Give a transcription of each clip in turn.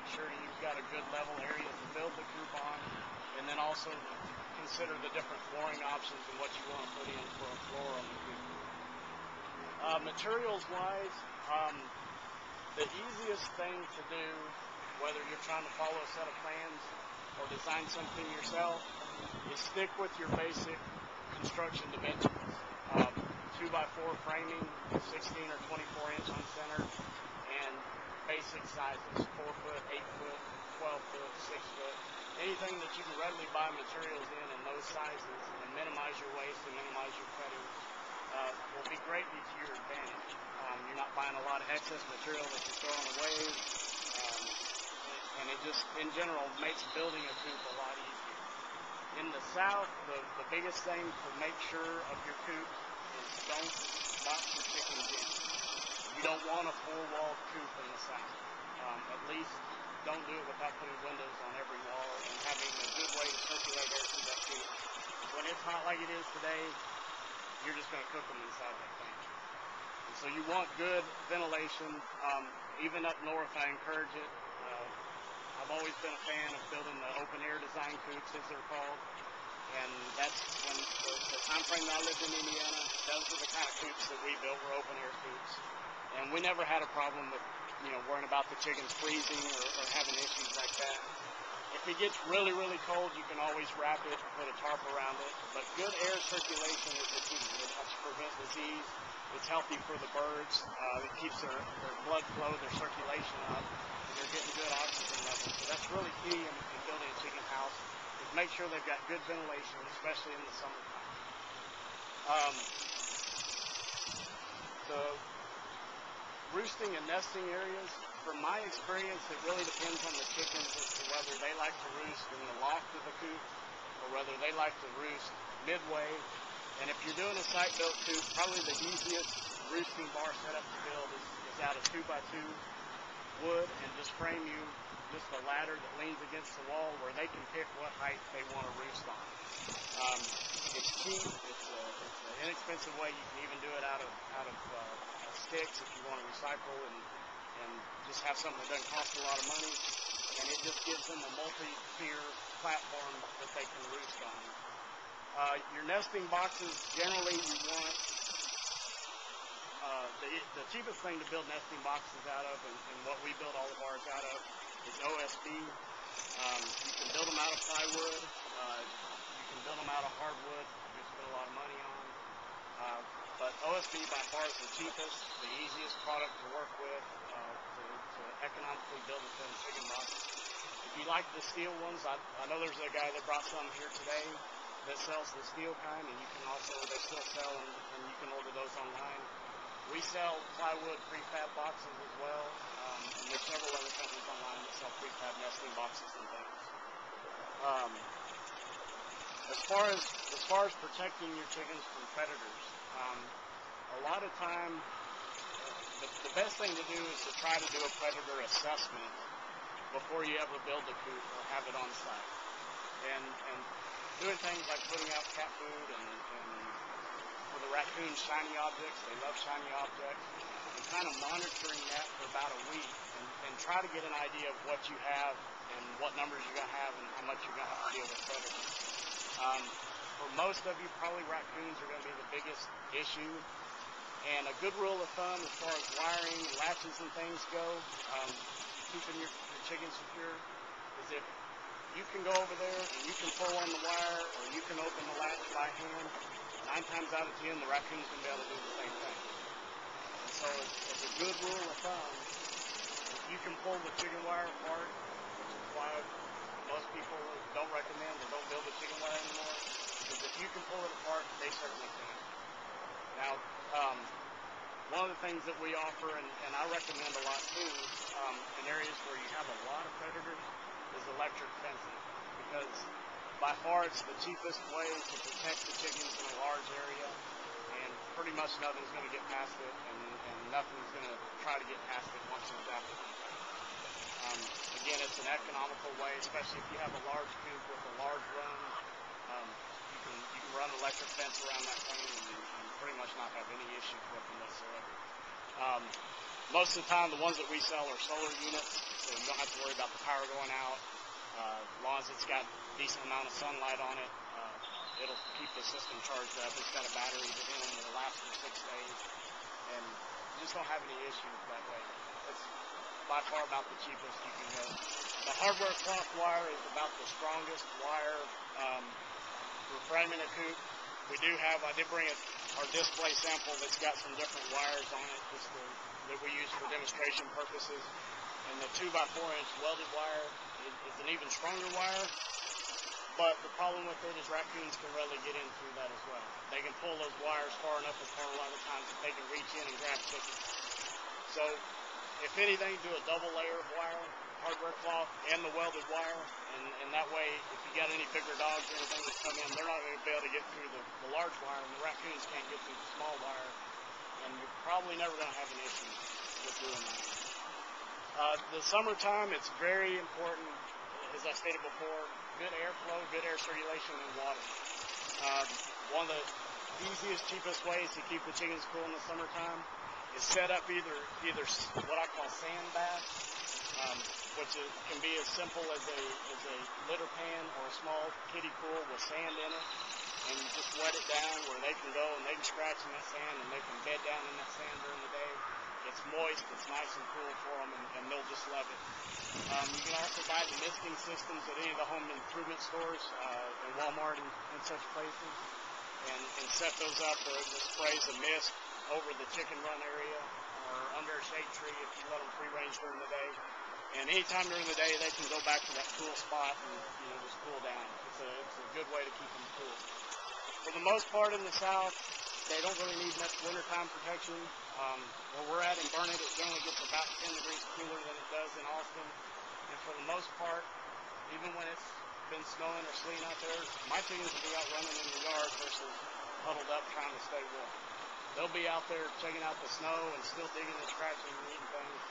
make sure you've got a good level area to build the coop on, and then also consider the different flooring options and what you want to put in for a floor on the coop. Materials wise, the easiest thing to do, whether you're trying to follow a set of plans or design something yourself, is stick with your basic construction dimensions. 2x4 framing, 16 or 24 inch on center, and basic sizes, 4 foot, 8 foot, 12 foot, 6 foot, anything that you can readily buy materials in those sizes and minimize your waste and minimize your cutting will be greatly to your advantage. You're not buying a lot of excess material that you're throwing away, and it just, in general, makes building a coop a lot easier. In the South, the biggest thing to make sure of your coop is don't box your chickens in. You don't want a four-walled coop in the South. At least don't do it without putting windows on every wall and having a good way to circulate air through that coop. When it's hot like it is today, you're just going to cook them inside that thing. And so you want good ventilation. Even up north, I encourage it. I've always been a fan of building the open-air design coops, as they're called. And that's when the time frame that I lived in Indiana, those are the kind of coops that we built, were open-air coops. And we never had a problem with, worrying about the chickens freezing or having issues like that. If it gets really, really cold, you can always wrap it, put a tarp around it. But good air circulation is the key. It helps prevent disease. It's healthy for the birds. It keeps their blood flow, their circulation up, and they're getting good oxygen levels. So that's really key in building a chicken house, is make sure they've got good ventilation, especially in the summertime. The roosting and nesting areas, from my experience, it really depends on the chickens as to whether they like to roost in the loft of the coop or whether they like to roost midway. And if you're doing a site-built coop, probably the easiest roosting bar setup to build is out of 2x2 wood, and just frame you just a ladder that leans against the wall where they can pick what height they want to roost on. It's cheap. It's an inexpensive way. You can even do it out of sticks if you want to recycle and just have something that doesn't cost a lot of money. And it just gives them a multi-tier platform that they can roost on. Your nesting boxes, generally you want the cheapest thing to build nesting boxes out of, and what we build all of ours out of, is OSB. You can build them out of plywood. You can build them out of hardwood, you spend a lot of money on. But OSB by far is the cheapest, the easiest product to work with, to economically build a set of chicken boxes. If you like the steel ones, I know there's a guy that brought some here today that sells the steel kind, and you can also, they still sell, and you can order those online. We sell plywood prefab boxes as well, and there's several other companies online that sell prefab nesting boxes and things. As far as protecting your chickens from predators, a lot of time, the best thing to do is to try to do a predator assessment before you ever build the coop or have it on site. And doing things like putting out cat food and for the raccoons, shiny objects, they love shiny objects, and kind of monitoring that for about a week and try to get an idea of what you have and what numbers you're going to have and how much you're going to have to deal with predators. For most of you, probably raccoons are going to be the biggest issue. And a good rule of thumb as far as wiring, latches, and things go, keeping your chickens secure, is if you can go over there and you can pull on the wire or you can open the latch by hand, 9 times out of 10, the raccoon's going to be able to do the same thing. And so as a good rule of thumb, if you can pull the chicken wire apart, which is why most people don't recommend or don't build the chicken wire anymore, because if you can pull it apart, they certainly can. Now, one of the things that we offer, and I recommend a lot too, in areas where you have a lot of predators, is electric fencing. Because by far it's the cheapest way to protect the chickens in a large area, and pretty much nothing's going to get past it, and nothing's going to try to get past it once it's out there. Again, it's an economical way, especially if you have a large coop with a large run. You can run electric fence around that thing and pretty much not have any issues with them whatsoever. Most of the time, the ones that we sell are solar units, so you don't have to worry about the power going out. As long as it's got a decent amount of sunlight on it, it'll keep the system charged up. It's got a battery that'll last for 6 days, and you just don't have any issues that way. It's by far about the cheapest you can go. The hardware cloth wire is about the strongest wire for framing a coop. I did bring our display sample that's got some different wires on it that we use for demonstration purposes. And the 2x4-inch welded wire is an even stronger wire, but the problem with it is raccoons can really get in through that as well. They can pull those wires far enough apart a lot of times that they can reach in and grab chickens. So if anything, do a double layer of wire, hardware cloth and the welded wire, and that way if you got any bigger dogs or anything that come in, they're not going to be able to get through the large wire, and the raccoons can't get through the small wire, and you're probably never going to have an issue with doing that. The summertime, it's very important, as I stated before, good airflow, good air circulation, and water. One of the easiest, cheapest ways to keep the chickens cool in the summertime is set up either what I call sand baths, which can be as simple as a litter pan or a small kiddie pool with sand in it, and you just wet it down where they can go and they can scratch in that sand and they can bed down in that sand during the day. It's moist, it's nice and cool for them, and they'll just love it. You can also buy the misting systems at any of the home improvement stores, in Walmart and such places, and set those up where it just sprays a mist over the chicken run area or under a shade tree if you let them free range during the day. And anytime during the day, they can go back to that cool spot and just cool down. It's a good way to keep them cool. For the most part in the South, they don't really need much wintertime protection. Where we're at in Burnet, it generally gets about 10 degrees cooler than it does in Austin. And for the most part, even when it's been snowing or sleeting out there, my chickens will be out running in the yard versus huddled up trying to stay warm. They'll be out there checking out the snow and still digging and scratching and eating things.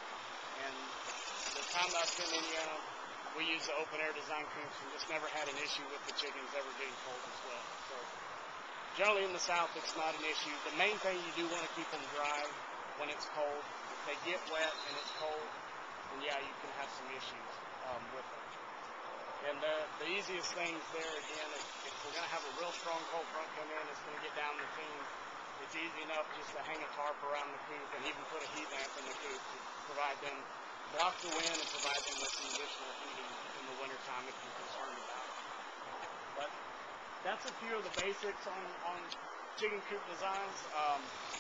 And the time that I spent in Indiana, we use the open air design coops and just never had an issue with the chickens ever getting cold as well. So generally in the South, it's not an issue. The main thing, you do want to keep them dry when it's cold. If they get wet and it's cold, then yeah, you can have some issues with them. And the easiest things there, again, if we're going to have a real strong cold front come in, it's going to get down the seam. It's easy enough just to hang a tarp around the coop and even put a heat lamp in the coop to provide them, block the wind and provide them with some additional heating in the wintertime if you're concerned about it. But that's a few of the basics on chicken coop designs.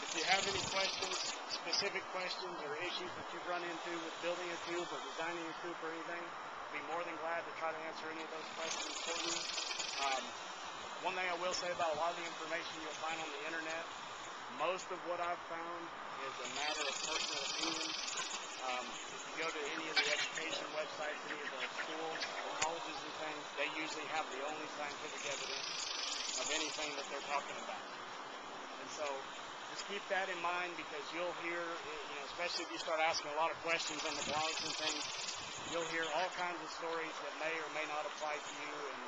If you have any questions, specific questions or issues that you've run into with building a coop or designing a coop or anything, I'd be more than glad to try to answer any of those questions for you. One thing I will say about a lot of the information you'll find on the internet, most of what I've found is a matter of personal opinion. If you go to any of the education websites, any of the schools or colleges and things, they usually have the only scientific evidence of anything that they're talking about. And so just keep that in mind, because you'll hear, especially if you start asking a lot of questions on the blogs and things, you'll hear all kinds of stories that may or may not apply to you, and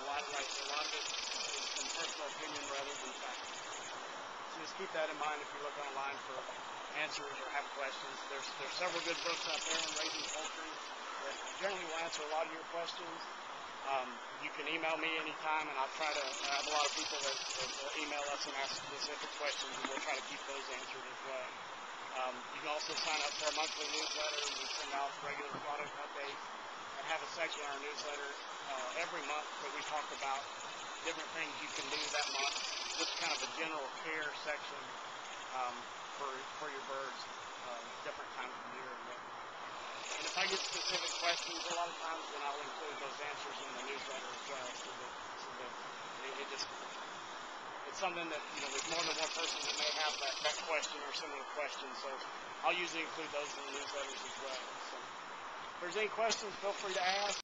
a lot of it is from personal opinion rather than fact. So just keep that in mind if you look online for answers or have questions. There's several good books out there on raising poultry that generally will answer a lot of your questions. You can email me anytime, and I'll try to have a lot of people that email us and ask specific questions, and we'll try to keep those answered as well. You can also sign up for a monthly newsletter. We send out regular product updates and have a section in our newsletter every month that we talk about different things you can do that month. Just kind of a general care section for your birds, different times of year and whatnot. And if I get specific questions, a lot of times then I'll include those answers in the newsletter as well, so that it's something that, there's more than one person that may have that question or similar question, so I'll usually include those in the newsletters as well. So if there's any questions, feel free to ask.